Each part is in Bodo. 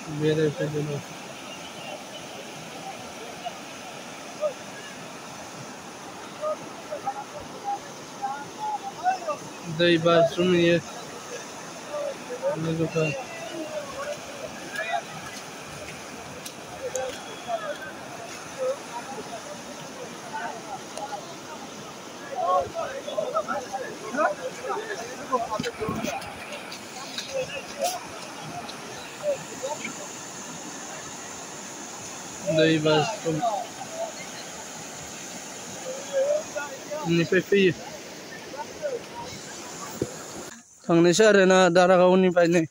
बेरायफैदों दै बाज्रुमहैयो लोगोफोर दै बाज्रुम निफ्राय फैयो थांनोसै आरोना दारागावनिफ्रायनो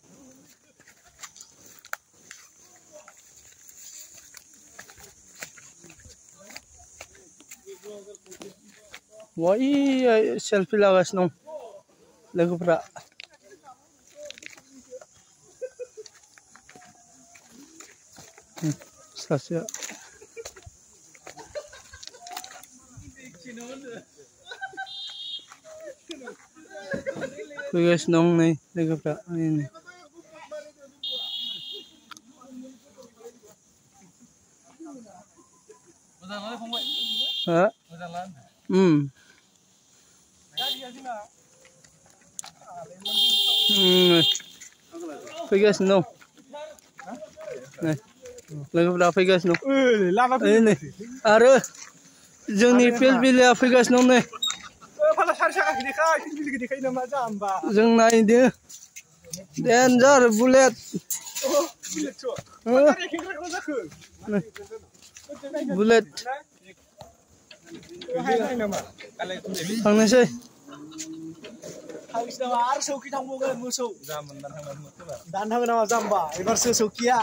वही सेल्फी लागासिनो दं लोगोफोरा सासेया फैगासिनो दं नै लोगोफ्रा फैगासिनो दं लोगोफ्रा फैगासिनो दं आरो जोंनि फिलबिलिया फैगासिनो दं नै जों नायदो डेन्जार बुलेट बुलेट थांनोसै आरो सौखि थांबावगोन मोसौ दान थांगोन नामा जाम्बा एबारसो सौखिया